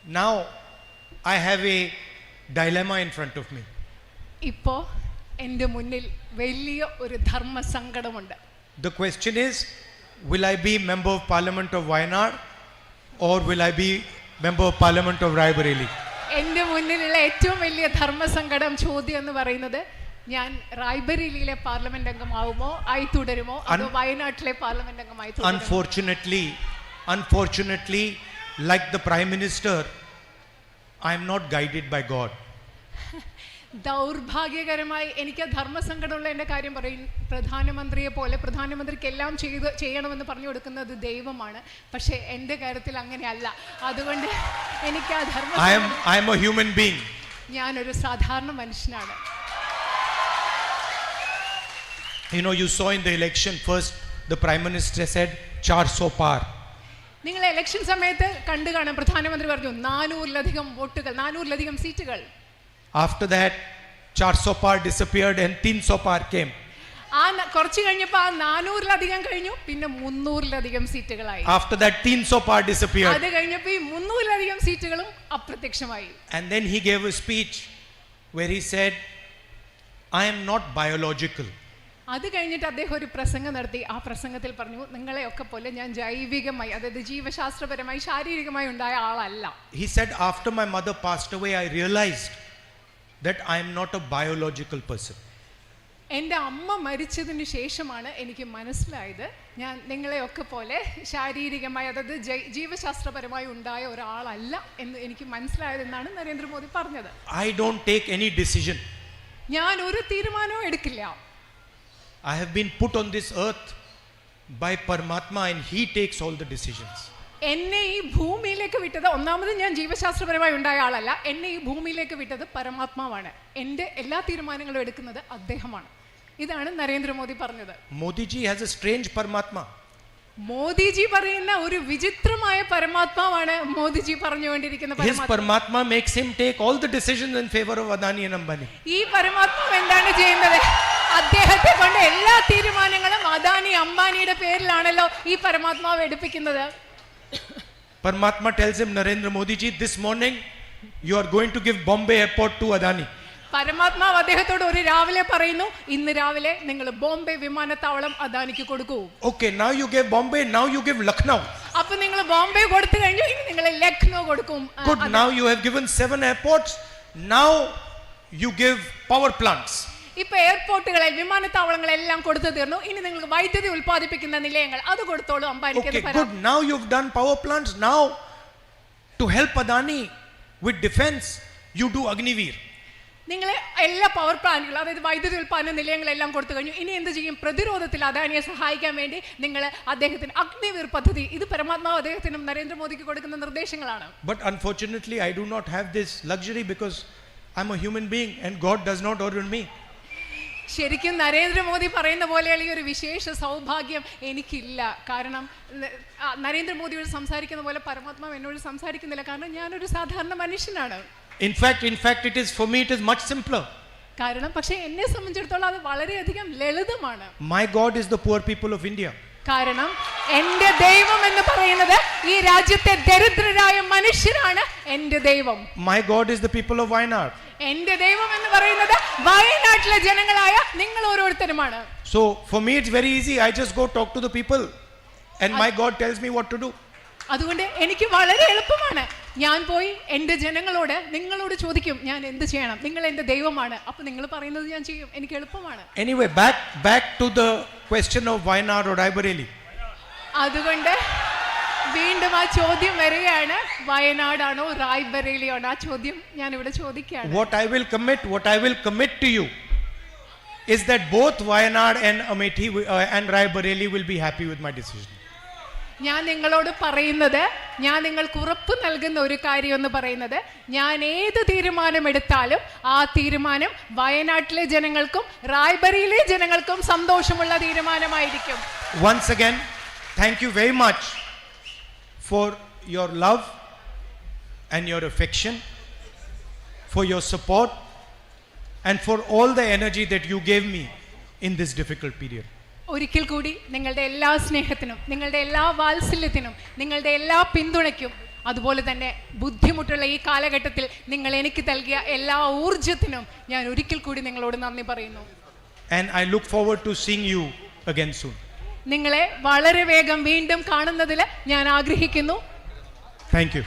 Now I have a dilemma in front of me. ഇപ്പോൾ എൻ്റെ മുന്നിൽ വലിയ ഒരു ധർമ്മസങ്കടമുണ്ട്. The question is, will I be member of parliament of Wayanad or will I be member of parliament of Raebareli? എൻ്റെ മുന്നിലുള്ള ഏറ്റവും വലിയ ധർമ്മസങ്കടം ചോദ്യം എന്ന് പറയുന്നത്, ഞാൻ റായ്ബറേലിയിലെ പാർലമെന്റ് അംഗമാവുമോ ആയി തുടരുമോ അതോ വയനാട്ടിലെ പാർലമെന്റ് അംഗമായി തുടരുമോ? Unfortunately, like the Prime Minister, I am not guided by God. ദൗർഭാഗ്യകരമായി എനിക്ക് ധർമ്മസങ്കടമുള്ള എൻ്റെ കാര്യം പറയും. പ്രധാനമന്ത്രിയെ പോലെ പ്രധാനമന്ത്രിക്ക് എല്ലാം ചെയ്യണമെന്ന് പറഞ്ഞു കൊടുക്കുന്നത് ദൈവമാണ്. പക്ഷേ എൻ്റെ കാര്യത്തിൽ അങ്ങനെയല്ല. അതുകൊണ്ട് എനിക്ക് ആ I am a human being. ഞാനൊരു സാധാരണ മനുഷ്യനാണ്. You know, you saw in the election, first the Prime Minister said 400 par. നിങ്ങൾ ഇലക്ഷൻ സമയത്ത് കണ്ടു കാണാം, പ്രധാനമന്ത്രി പറഞ്ഞു 400-ലധികം വോട്ടുകൾ, 400-ലധികം സീറ്റുകൾ. After that 400 par disappeared and 300 par came. ആ കുറച്ച് കഴിഞ്ഞപ്പോൾ ആ 400-ലധികം കഴിഞ്ഞു, പിന്നെ 300-ലധികം സീറ്റുകളായി. After that 300 par disappeared. അത് കഴിഞ്ഞപ്പോൾ ഈ 300-ലധികം സീറ്റുകളും അപ്രത്യക്ഷമായി. And then he gave a speech where he said, I am not biological. അത് കഴിഞ്ഞിട്ട് അദ്ദേഹം ഒരു പ്രസംഗം നടത്തി. ആ പ്രസംഗത്തിൽ പറഞ്ഞു, നിങ്ങളെയൊക്കെ പോലെ ഞാൻ ജൈവികമായി, അതായത് ജീവശാസ്ത്രപരമായി ശാരീരികമായി ഉണ്ടായ ആളല്ല. He said, after my mother passed away, I realized that I am not a biological person. എൻ്റെ അമ്മ മരിച്ചതിന് ശേഷമാണ് എനിക്ക് മനസ്സിലായത്, ഞാൻ നിങ്ങളെയൊക്കെ പോലെ ശാരീരികമായി, അതായത് ജീവശാസ്ത്രപരമായി ഉണ്ടായ ഒരാളല്ല എന്ന് എനിക്ക് മനസ്സിലായതെന്നാണ് നരേന്ദ്രമോദി പറഞ്ഞത്. I don't take any decision. ഞാൻ ഒരു തീരുമാനവും എടുക്കില്ല. I have been put on this earth by Paramatma and he takes all the decisions. എന്നെ ഈ ഭൂമിയിലേക്ക് വിട്ടത്, ഒന്നാമത് ഞാൻ ജീവശാസ്ത്രപരമായി ഉണ്ടായ ആളല്ല, എന്നെ ഈ ഭൂമിയിലേക്ക് വിട്ടത് പരമാത്മാവാണ്. എൻ്റെ എല്ലാ തീരുമാനങ്ങളും എടുക്കുന്നത് അദ്ദേഹമാണ്. ഇതാണ് നരേന്ദ്രമോദി പറഞ്ഞത്. Modiji has a strange Paramatma. Modiji പറയുന്ന ഒരു വിചിത്രമായ പരമാത്മാവാണ് മോദിജി പറഞ്ഞുകൊണ്ടിരിക്കുന്ന His Paramatma makes him take all the decisions in favor of Adani and Ambani. ഈ പരമാത്മാവ് എന്താണ് ചെയ്യുന്നത്? അദ്ദേഹത്തെ കൊണ്ട് എല്ലാ തീരുമാനങ്ങളും അദാനി അംബാനിയുടെ പേരിലാണല്ലോ ഈ പരമാത്മാവ് എടുപ്പിക്കുന്നത്. Paramatma tells him, Narendra Modi ji, this morning you are going to give Bombay airport to Adani. പരമാത്മാവ് അദ്ദേഹത്തോട് ഒരു രാവിലെ പറയുന്നു, ഇന്ന് രാവിലെ നിങ്ങൾ ബോംബെ വിമാനത്താവളം അദാനിക്ക് കൊടുക്കൂ. Okay, now you gave Bombay, now you give Lucknow. അപ്പോൾ നിങ്ങൾ ബോംബെ കൊടുത്തു കഴിഞ്ഞു, ഇനി നിങ്ങൾ ലക്നോ കൊടുക്കും. Good, now you have given 7 airports, now you give power plants. ഇപ്പൊ എയർപോർട്ടുകളെ, വിമാനത്താവളങ്ങളെല്ലാം കൊടുത്തു തീർന്നു, ഇനി നിങ്ങൾക്ക് വൈദ്യുതി ഉൽപ്പാദിപ്പിക്കുന്ന നിലയങ്ങൾ അത് കൊടുത്തോളൂ അംബാനിക്ക്. Okay, good, now you've done power plants, now to help Adani with defense you do Agniveer. നിങ്ങൾ എല്ലാ പവർ പ്ലാന്റുകളും, അതായത് വൈദ്യുതി ഉൽപ്പാദന നിലയങ്ങളെല്ലാം കൊടുത്തു കഴിഞ്ഞു, ഇനി എന്ത് ചെയ്യും? പ്രതിരോധത്തിൽ അദാനിയെ സഹായിക്കാൻ വേണ്ടി നിങ്ങൾ അദ്ദേഹത്തിന് അഗ്നിവീർ പദ്ധതി, ഇത് പരമാത്മാവ് അദ്ദേഹത്തിനും നരേന്ദ്രമോദിക്ക് കൊടുക്കുന്ന നിർദ്ദേശങ്ങളാണ്. But unfortunately I do not have this luxury because I'm a human being and God does not order me. ശരിക്കും നരേന്ദ്രമോദി പറയുന്ന പോലെയുള്ള ഈ ഒരു വിശേഷ സൗഭാഗ്യം എനിക്കില്ല. കാരണം നരേന്ദ്രമോദിയോട് സംസാരിക്കുന്ന പോലെ പരമാത്മാവ് എന്നോട് സംസാരിക്കുന്നില്ല. കാരണം ഞാനൊരു സാധാരണ മനുഷ്യനാണ്. In fact it is, for me it is much simpler. കാരണം പക്ഷേ എന്നെ സംബന്ധിച്ചിടത്തോളം അത് വളരെയധികം ലളിതമാണ്. My God is the poor people of India. കാരണം എൻ്റെ ദൈവം എന്ന് പറയുന്നത് ഈ രാജ്യത്തെ ദരിദ്രരായ മനുഷ്യരാണ് എൻ്റെ ദൈവം. My God is the people of Wayanad. എൻ്റെ ദൈവം എന്ന് പറയുന്നത് വയനാട്ടിലെ ജനങ്ങളായ നിങ്ങൾ ഓരോരുത്തരുമാണ്. So for me it's very easy, I just go talk to the people and my God tells me what to do. അതുകൊണ്ട് എനിക്ക് വളരെ എളുപ്പമാണ്. ഞാൻ പോയി എൻ്റെ ജനങ്ങളോട്, നിങ്ങളോട് ചോദിക്കും ഞാൻ എന്ത് ചെയ്യണം, നിങ്ങൾ എൻ്റെ ദൈവമാണ്, അപ്പൊ നിങ്ങൾ പറയുന്നത് ഞാൻ ചെയ്യും, എനിക്ക് എളുപ്പമാണ്. Anyway, back to the question of Wayanad or Raebareli. അതുകൊണ്ട് വീണ്ടും ആ ചോദ്യം വരികയാണ്, വയനാടാണോ റായ്ബറേലിയാണോ? ആ ചോദ്യം ഞാൻ ഇവിടെ ചോദിക്കുകയാണ്. What I will commit to you is that both Wayanad and Amethi and Raebareli will be happy with my decision. ഞാൻ നിങ്ങളോട് പറയുന്നത്, ഞാൻ നിങ്ങൾക്ക് ഉറപ്പ് നൽകുന്ന ഒരു കാര്യം എന്ന് പറയുന്നത്, ഞാൻ ഏത് തീരുമാനമെടുത്താലും ആ തീരുമാനം വയനാട്ടിലെ ജനങ്ങൾക്കും റായ്ബറേലിയിലെ ജനങ്ങൾക്കും സന്തോഷമുള്ള തീരുമാനമായിരിക്കും. Once again, thank you very much for your love and your affection, for your support and for all the energy that you gave me in this difficult period. ഒരിക്കൽ കൂടി നിങ്ങളുടെ എല്ലാ സ്നേഹത്തിനും, നിങ്ങളുടെ എല്ലാ വാത്സല്യത്തിനും, നിങ്ങളുടെ എല്ലാ പിന്തുണയ്ക്കും അതുപോലെ തന്നെ ബുദ്ധിമുട്ടുള്ള ഈ കാലഘട്ടത്തിൽ നിങ്ങൾ എനിക്ക് നൽകിയ എല്ലാ ഊർജത്തിനും ഞാൻ ഒരിക്കൽ കൂടി നിങ്ങളോട് നന്ദി പറയുന്നു. And I look forward to seeing you again soon. നിങ്ങളെ വളരെ വേഗം വീണ്ടും കാണുന്നതിൽ ഞാൻ ആഗ്രഹിക്കുന്നു. Thank you.